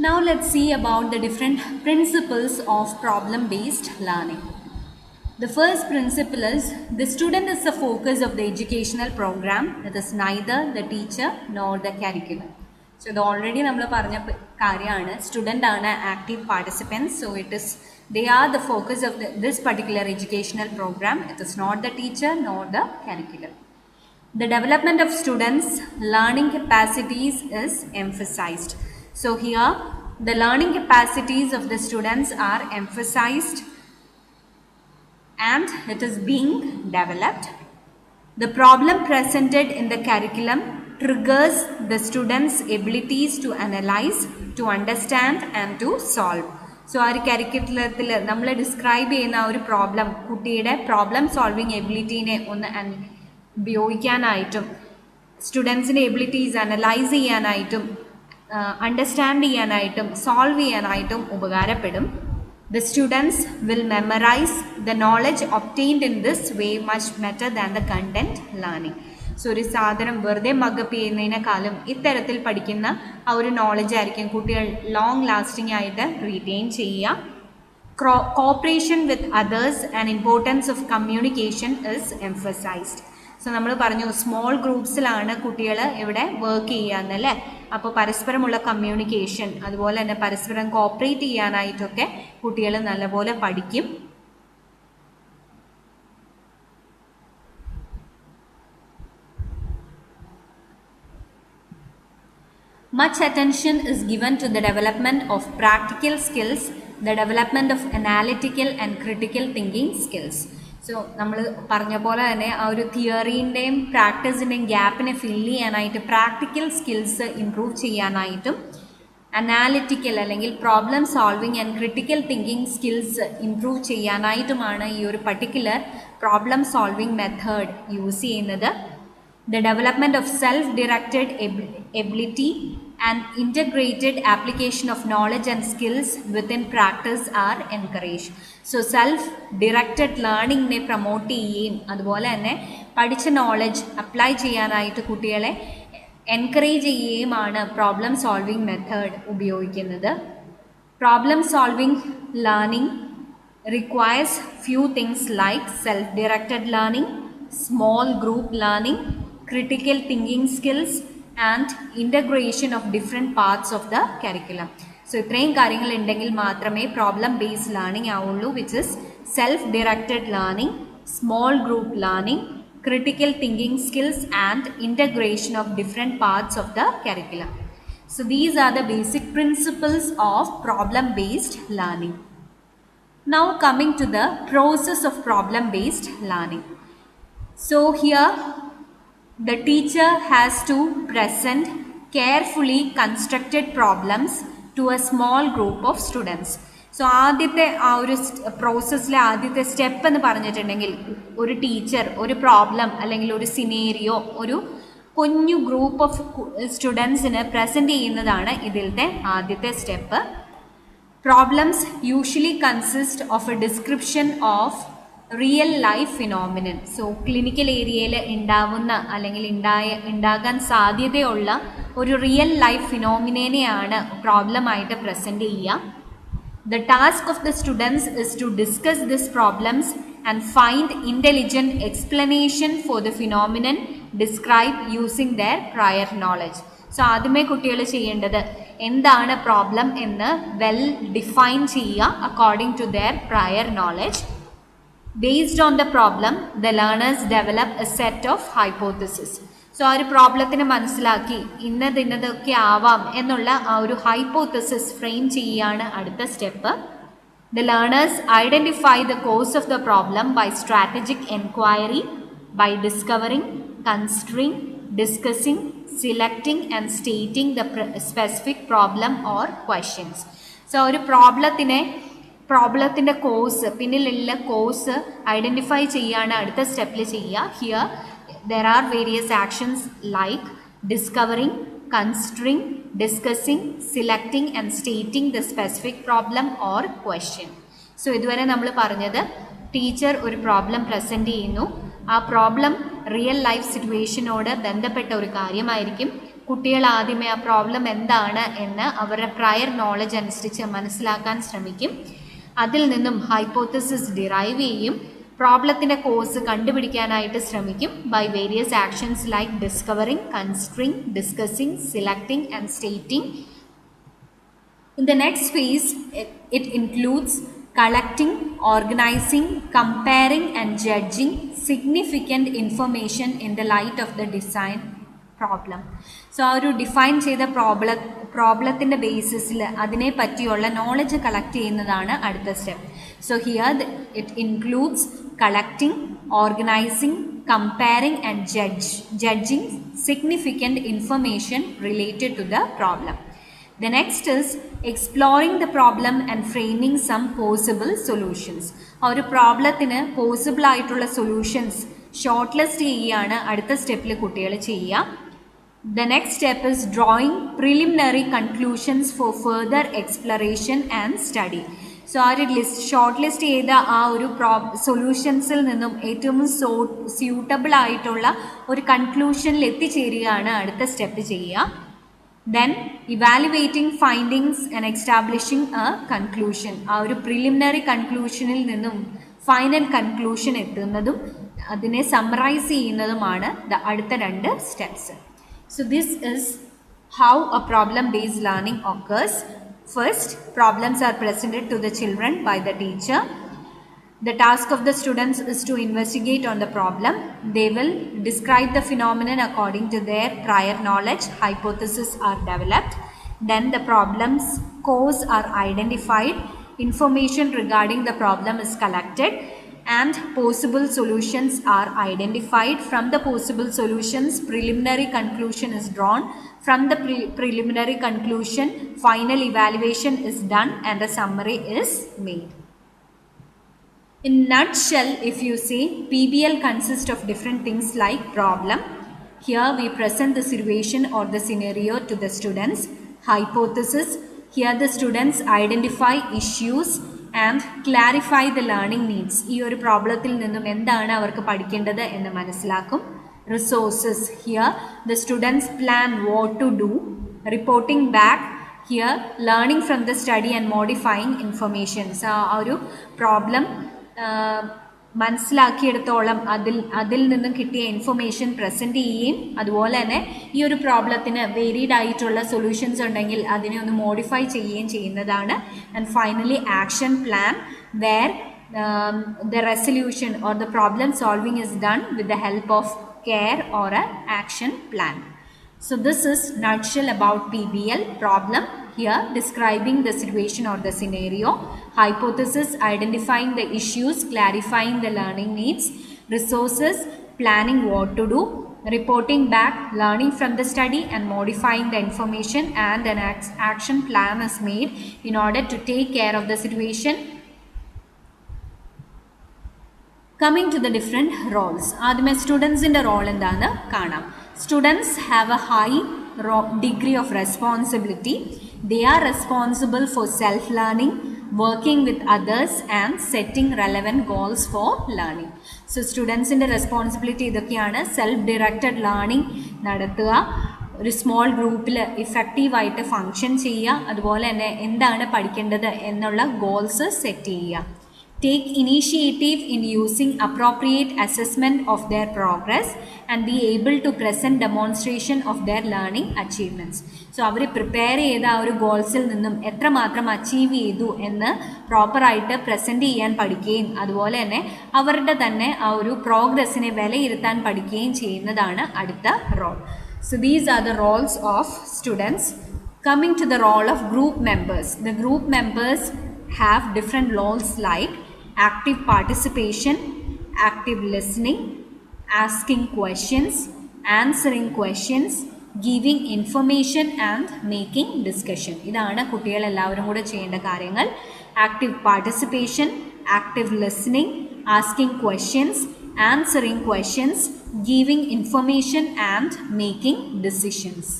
Now let's see about the different principles of problem-based learning. The first principle is the student is the focus of the educational program. It is neither the teacher nor the curriculum. So ഇത് already നമ്മൾ പറഞ്ഞ കാര്യമാണ്. Student ആണ് active participants. So they are the focus of this particular educational program. It is not the teacher nor the curriculum. The development of students' learning capacities is emphasized. So here the learning capacities of the students are emphasized and it is being developed. The problem presented in the curriculum triggers the students' abilities to analyze, to understand and to solve. So our curriculumത്തിൽ നമ്മൾ describe ചെയ്യുന്ന ഒരു problem കുട്ടിയുടെ problem solving എബിലിറ്റീനെ ഒന്ന് ഉപയോഗിക്കാനായിട്ടും സ്റ്റുഡൻസിൻ്റെ abilities analyse ചെയ്യാനായിട്ടും understand ചെയ്യാനായിട്ടും solve ചെയ്യാനായിട്ടും ഉപകാരപ്പെടും. The students will memorize the knowledge obtained in this way much better than the content learning. So ഒരു സാധനം വെറുതെ മഗപ്പ് ചെയ്യുന്നതിനേക്കാളും ഇത്തരത്തിൽ പഠിക്കുന്ന ആ ഒരു നോളജ് ആയിരിക്കും കുട്ടികൾ ലോങ് ലാസ്റ്റിംഗ് ആയിട്ട് റീറ്റെയിൻ ചെയ്യുക. Cooperation with others and importance of communication is emphasized. So നമ്മൾ പറഞ്ഞു സ്മോൾ ഗ്രൂപ്പ്സിലാണ് കുട്ടികൾ ഇവിടെ വർക്ക് ചെയ്യാന്നല്ലേ. അപ്പോൾ പരസ്പരമുള്ള കമ്മ്യൂണിക്കേഷൻ അതുപോലെ തന്നെ പരസ്പരം കോപ്പറേറ്റ് ചെയ്യാനായിട്ടൊക്കെ കുട്ടികൾ നല്ലപോലെ പഠിക്കും. Much attention is given to the development of practical skills, the development of analytical and critical thinking skills. So നമ്മൾ പറഞ്ഞ പോലെ തന്നെ ആ ഒരു തിയറീൻ്റെയും പ്രാക്ടീസിൻ്റെയും ഗ്യാപ്പിനെ ഫില്ല് ചെയ്യാനായിട്ട് പ്രാക്ടിക്കൽ സ്കിൽസ് ഇംപ്രൂവ് ചെയ്യാനായിട്ടും അനാലിറ്റിക്കൽ അല്ലെങ്കിൽ problem solving and critical thinking skills improve ചെയ്യാനായിട്ടുമാണ് ഈ ഒരു particular problem solving method use ചെയ്യുന്നത്. The development of self-directed ability and integrated application of knowledge and skills within practice are encouraged. So self-directed learning ne promote ചെയ്യും അതുപോലെ തന്നെ പഠിച്ച knowledge apply ചെയ്യാനായിട്ട് കുട്ടികളെ എൻകറേജ് ചെയ്യുകയുമാണ് പ്രോബ്ലം സോൾവിങ് മെത്തേഡ് ഉപയോഗിക്കുന്നത്. Problem solving learning requires few things like self-directed learning, small group learning, critical thinking skills and integration of different parts of the curriculum. So ഇത്രയും കാര്യങ്ങൾ ഉണ്ടെങ്കിൽ മാത്രമേ പ്രോബ്ലം ബേസ്ഡ് ലേണിംഗ് ആവുള്ളൂ, which is self directed learning, small group learning, critical thinking skills and integration of different parts of the curriculum. So these are the basic principles of problem based learning. Now coming to the process of problem based learning. So here the teacher has to present carefully constructed problems to a small group of students. So ആദ്യത്തെ ആ ഒരു പ്രോസസ്സിലെ ആദ്യത്തെ step എന്ന് പറഞ്ഞിട്ടുണ്ടെങ്കിൽ ഒരു teacher ഒരു problem അല്ലെങ്കിൽ ഒരു സിനേറിയോ ഒരു കുഞ്ഞു ഗ്രൂപ്പ് ഓഫ് സ്റ്റുഡൻസിന് പ്രസൻറ്റ് ചെയ്യുന്നതാണ് ഇതിലത്തെ ആദ്യത്തെ step. Problems usually consist of A description of real life phenomenon. So clinical ഏരിയയിൽ ഉണ്ടാവുന്ന അല്ലെങ്കിൽ ഉണ്ടാകാൻ സാധ്യതയുള്ള ഒരു റിയൽ ലൈഫ് ഫിനോമിനേനെയാണ് പ്രോബ്ലമായിട്ട് പ്രസൻറ്റ് ചെയ്യുക. The task of the students is to discuss these problems and find intelligent explanation for the phenomenon described using their prior knowledge. So ആദ്യമേ കുട്ടികൾ ചെയ്യേണ്ടത് എന്താണ് പ്രോബ്ലം എന്ന് വെൽ ഡിഫൈൻ ചെയ്യുക according to their prior knowledge. Based on the problem, the learners develop a set of hypotheses. So ആ ഒരു പ്രോബ്ലത്തിനെ മനസ്സിലാക്കി ഇന്നതൊക്കെ ആവാം എന്നുള്ള ആ ഒരു ഹൈപ്പോത്തസിസ് ഫ്രെയിം ചെയ്യുകയാണ് അടുത്ത step. The learners identify the cause of the problem by strategic enquiry, by discovering, considering, discussing, selecting and stating the specific problem or questions. So ഒരു പ്രോബ്ലത്തിൻ്റെ കോസ് പിന്നിലുള്ള കോസ് ഐഡൻറ്റിഫൈ ചെയ്യുകയാണ് അടുത്ത സ്റ്റെപ്പിൽ ചെയ്യുക. Here there are various actions like discovering, considering, discussing, selecting and stating the specific problem or question. So ഇതുവരെ നമ്മൾ പറഞ്ഞത് teacher ഒരു പ്രോബ്ലം പ്രസൻറ്റ് ചെയ്യുന്നു, ആ പ്രോബ്ലം റിയൽ ലൈഫ് സിറ്റുവേഷനോട് ബന്ധപ്പെട്ട ഒരു കാര്യമായിരിക്കും. കുട്ടികൾ ആദ്യമേ ആ പ്രോബ്ലം എന്താണ് എന്ന് അവരുടെ പ്രയർ നോളജ് അനുസരിച്ച് മനസ്സിലാക്കാൻ ശ്രമിക്കും. അതിൽ നിന്നും ഹൈപ്പോത്തസിസ് ഡിറൈവ് ചെയ്യും. പ്രോബ്ലത്തിൻ്റെ കോസ് കണ്ടുപിടിക്കാനായിട്ട് ശ്രമിക്കും by various actions like discovering, considering, discussing, selecting and stating. In the next phase, it includes collecting, organizing, comparing and judging significant information in the light of the design problem. So ആ ഒരു define ചെയ്ത പ്രോബ്ലത്തിൻ്റെ ബേസിസിൽ അതിനെ പറ്റിയുള്ള knowledge collect ചെയ്യുന്നതാണ് അടുത്ത step. So here it includes collecting, organising, comparing and judging significant information related to the problem. The next is exploring the problem and framing some possible solutions. ആ ഒരു പ്രോബ്ലത്തിന് possible ആയിട്ടുള്ള solutions short list ചെയ്യുകയാണ് അടുത്ത സ്റ്റെപ്പിൽ കുട്ടികൾ ചെയ്യുക. The next step is drawing preliminary conclusions for further exploration and study. So ആ ഒരു ഷോർട്ട് ലിസ്റ്റ് ചെയ്ത ആ ഒരു സൊല്യൂഷൻസിൽ നിന്നും ഏറ്റവും സ്യൂട്ടബിൾ ആയിട്ടുള്ള ഒരു കൺക്ലൂഷനിൽ എത്തിച്ചേരുകയാണ് അടുത്ത സ്റ്റെപ്പ് ചെയ്യുക. Then evaluating findings and establishing a conclusion. ആ ഒരു പ്രിലിമിനറി കൺക്ലൂഷനിൽ നിന്നും ഫൈനൽ കൺക്ലൂഷൻ എത്തുന്നതും അതിനെ സമ്മറൈസ് ചെയ്യുന്നതുമാണ് അടുത്ത രണ്ട് steps. So this is how a problem-based learning occurs. First, problems are presented to the children by the teacher. The task of the students is to investigate on the problem. They will describe the phenomenon according to their prior knowledge. Hypotheses are developed. Then the problem's cause are identified. Information regarding the problem is collected and possible solutions are identified. From the possible solutions, preliminary conclusion is drawn. From the preliminary conclusion, final evaluation is done and a summary is made. In nutshell, if you say, PBL consists of different things like problem. Here we present the situation or the scenario to the students. Hypothesis. Here the students identify issues and clarify the learning needs. ഈ ഒരു പ്രോബ്ലത്തിൽ നിന്നും എന്താണ് അവർക്ക് പഠിക്കേണ്ടത് എന്ന് മനസ്സിലാക്കും. Resources. Here the students plan what to do. Reporting back. Here learning from the study and modifying information. So ആ ഒരു പ്രോബ്ലം മനസ്സിലാക്കിയെടുത്തോളം അതിൽ നിന്നും കിട്ടിയ ഇൻഫർമേഷൻ പ്രസൻറ്റ് ചെയ്യുകയും അതുപോലെ തന്നെ ഈ ഒരു പ്രോബ്ലത്തിന് വേരിഡ് ആയിട്ടുള്ള സൊല്യൂഷൻസ് ഉണ്ടെങ്കിൽ അതിനെ ഒന്ന് മോഡിഫൈ ചെയ്യുകയും ചെയ്യുന്നതാണ്. And finally action plan where the resolution or the problem solving is done with the help of care or a action plan. So this is nutshell about PBL. Problem here describing the situation or the scenario. Hypothesis identifying the issues, clarifying the learning needs. Resources planning what to do. Reporting back learning from the study and modifying the information, and an action plan is made in order to take care of the situation. Coming to the different roles. ആദ്യമേ സ്റ്റുഡൻസിൻ്റെ role എന്താണെന്ന് കാണാം. Students have a high degree of responsibility. They are responsible for self-learning, working with others and setting relevant goals for learning. So സ്റ്റുഡൻസിൻ്റെ responsibility ഇതൊക്കെയാണ്. Self directed learning നടത്തുക, ഒരു small ഗ്രൂപ്പിൽ ഇഫക്റ്റീവായിട്ട് function ചെയ്യുക, അതുപോലെ തന്നെ എന്താണ് പഠിക്കേണ്ടത് എന്നുള്ള ഗോൾസ് സെറ്റ് ചെയ്യുക. Take initiative in using appropriate assessment of their progress and be able to present demonstration of their learning achievements. So അവർ പ്രിപ്പയർ ചെയ്ത ആ ഒരു ഗോൾസിൽ നിന്നും എത്രമാത്രം അച്ചീവ് ചെയ്തു എന്ന് പ്രോപ്പറായിട്ട് പ്രസൻറ്റ് ചെയ്യാൻ പഠിക്കുകയും അതുപോലെ തന്നെ അവരുടെ തന്നെ ആ ഒരു പ്രോഗ്രസ്സിനെ വിലയിരുത്താൻ പഠിക്കുകയും ചെയ്യുന്നതാണ് അടുത്ത role. So these are the roles of students. Coming to the role of group members. The group members have different roles like active participation, active listening, asking questions, answering questions, giving information and making discussion. ഇതാണ് കുട്ടികൾ എല്ലാവരും കൂടെ ചെയ്യേണ്ട കാര്യങ്ങൾ. Active participation, active listening, asking questions, answering questions, giving information and making decisions.